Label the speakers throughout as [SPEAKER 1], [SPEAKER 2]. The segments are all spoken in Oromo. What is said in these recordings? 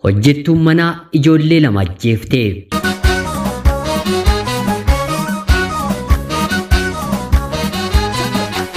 [SPEAKER 1] hojjettuun manaa ijoollee lama ajjeefte.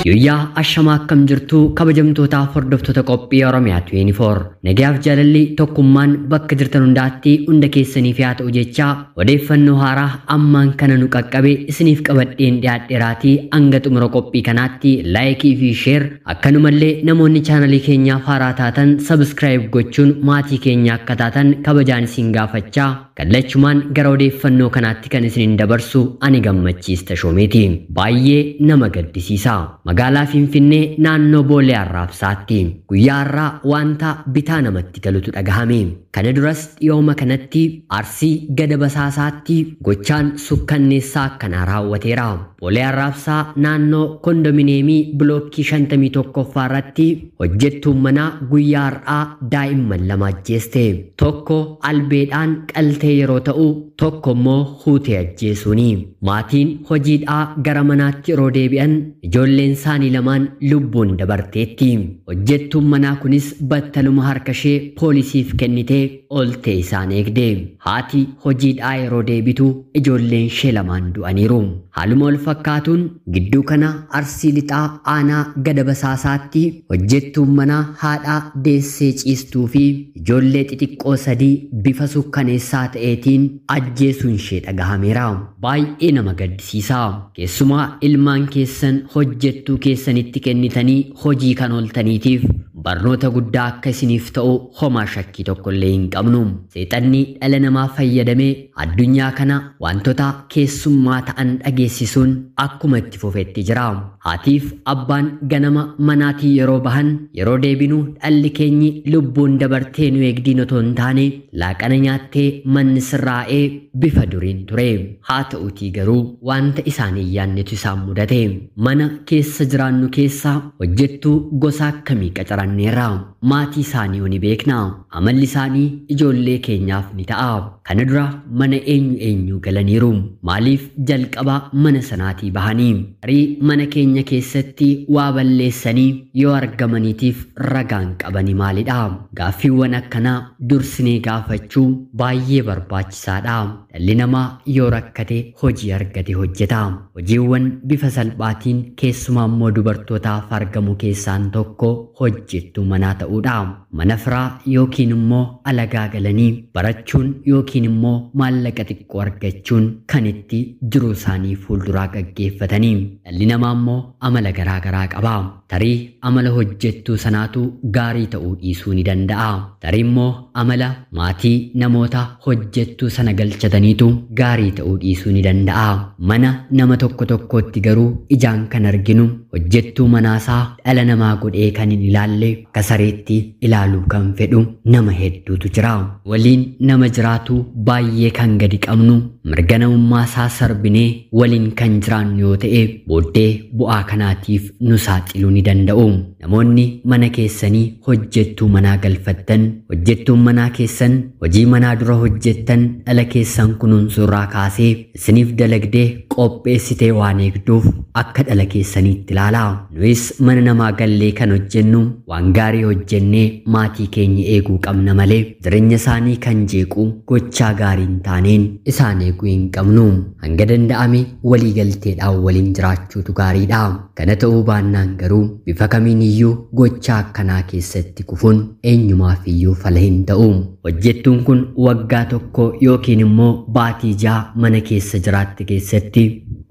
[SPEAKER 1] Guyyaa ashamaa akkam jirtu kabajamtootaa hordoftoota qophii Oromiyaa 24 nagaaf jaalalli tokkummaan bakka jirtan hundaatti hunda keessaniif yaa ta'u jecha odeeffannoo haaraa ammaan kana nu qaqqabe isiniif qabadheen dhiyaadheeraatii hanga xumura qophii kanaatti laayikii fi sheer akkanumallee namoonni chaanalii keenyaaf haaraa taatan sabskiraayib gochuun maatii keenya akka taatan kabajaan isin gaafachaa kallachumaan gara odeeffannoo kanaatti kan isiniin dabarsu ani gammachiista shoomeeti. Baay'ee nama gaddisiisa. Magaalaa Finfinnee naannoo Boolee Arraabsaatti guyyaa har'aa wanta bitaa namatti galutu dhagahame. Kana duras dhiyooma kanatti Arsii Gada Basaasaatti gochaan sukkanneessaa akkanaa raawwateera. Boolee Arraabsaa naannoo kondominiyeemii bilookkii 51ffaa irratti hojjettuun manaa guyyaa har'aa daa'imman lama ajjeeste. Tokko albeedhaan qaltee yeroo ta'u tokko immoo huutee ajjeesuuni. Maatiin hojiidhaa gara manaatti yeroo deebi'an ijoolleen isaanii lamaan lubbuun dabarteetti. Hojjettuun manaa kunis battaluma harka ishee poolisiif kennitee oltee isaan eegde. Haati hojiidhaa yeroo deebitu ijoolleen ishee lamaan du'aniiru. Haaluma wal fakkaatuun gidduu kana Arsii lixaa aanaa Gada Basaasaatti hojjettuun manaa haadhaa deessee ciistuu fi ijoollee xixiqqoo 3 bifa sukkaneessaa ta'eetiin ajjeesuun ishee dhagahameera. Baay'ee nama gaddisiisa. Keessumaa ilmaan keessan hojjettuu keessanitti kennitanii hojii kan ooltaniitiif barnoota guddaa akka isiniif ta'u homaa shakkii tokkollee hin qabnu. Seexanni dhala namaa fayyadamee addunyaa kana wantoota keessummaa ta'an dhageessisuun akkuma itti fufetti jira. Haatiif abbaan ganama manaatii yeroo bahan yeroo deebinu dhalli keenyi lubbuun dabartee nu eegdiin otoo hin taane laaqana nyaattee manni sirraa'ee bifa duriin ture. Haa ta'uutii garuu wanta isaanii yaannetu isaan mudate. Mana keessa jiraannu keessa hojjettuu gosa akkamii qacaranneerra? Maatii isaanii ni beekna. Amalli isaanii ijoollee keenyaaf ni ta'a. Kana dura mana eenyu galaniiru? Maaliif jalqaba mana sanaatii bahanii? Tarii mana keenya keessatti waa balleessanii yoo argamaniitiif ragaan qabanii maalidha? Gaaffiiwwan akkanaa dursinee gaafachuu baay'ee barbaachisaadha. Dhalli namaa yoo rakkate hojii argate hojjeta. Hojiiwwan bifa salphaatiin keessumaa immoo dubartootaaf argamu keessaan tokko hojjettuu manaa ta'uudha. Mana firaa yookiin immoo alagaa galanii barachuun yookiin immoo maallaqa xiqqoo argachuun kan itti jiruu isaanii fuulduraa gaggeeffatanii. Dhalli namaa immoo amala garaagaraa qaba. Tarii amala hojjettuu sanaatu gaarii ta'uu dhiisuu ni danda'a. Tarii immoo amala maatii namoota hojjettuu sana galchataniitu gaarii ta'uu dhiisuu ni danda'a. Mana nama tokkotti garuu ijaan kan arginu hojjettuu manaasaa dhala namaa godhee kan hin ilaalle kasareetti ilaaluu kan fedhu nama hedduutu jira. Waliin nama jiraatu baay'ee kan gadi qabnu mirga namummaa isaa sarbinee waliin kan jiraannu yoo ta'e booddee bu'aa kanaatiif nu saaxiluu ni danda'u. Namoonni mana keessanii hojjettuu manaa galfattan, hojjettuun manaa keessan hojii manaa dura hojjettan dhala keessan kunuunsuurraa kaasee isiniif dalagdee qopheessitee waan eegduuf akka dhala keessaniitti ilaalaa. Nuyis mana namaa gallee kan hojjennu waan gaarii hojjennee maatii keenya eeguu qabna malee jireenya isaanii kan jeequ gochaa gaarii hin taaneen isaan eeguu hin qabnu. Hanga danda'ame walii galteedhaan waliin jiraachuutu gaariidha. Kana ta'uu baannaan garuu bifa kamiin iyyuu gochaa akkanaa keessatti kufuun eenyumaaf iyyuu fala hin ta'u. Hojjettuun kun waggaa tokko yookiin immoo baatii 6 mana keessa jiraatte keessatti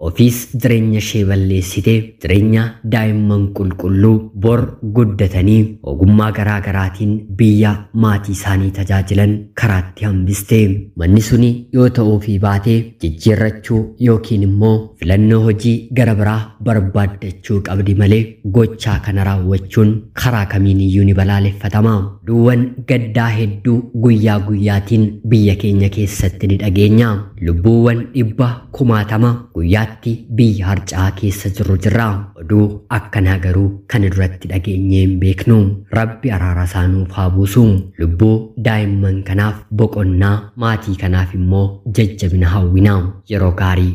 [SPEAKER 1] ofiis jireenya ishee balleessite jireenya daa'imman qulqulluu bor guddatanii ogummaa garaagaraatiin biyya maatii isaanii tajaajilan karaatti hambiste. Manni suni yoo ta'uufii baate jijjiirrachuu yookiin immoo filannoo hojii gara biraa barbaaddachuu qabdi malee gochaa kana raawwachuun karaa kamiin iyyuu ni balaaleffatama. Duuwwan gaddaa hedduu guyyaa guyyaatiin biyya keenya keessatti ni dhageenya. Lubbuuwwan 100,000 guyyaatti biyya harcaa keessa jirra. Oduu akkanaa garuu kana duratti dhageenyee hin beeknu. Rabbi araara isaanuuf haa buusu. Lubbuu daa'imman kanaaf boqonnaa, maatii kanaaf immoo jajjabina hawwina. Yeroo gaarii.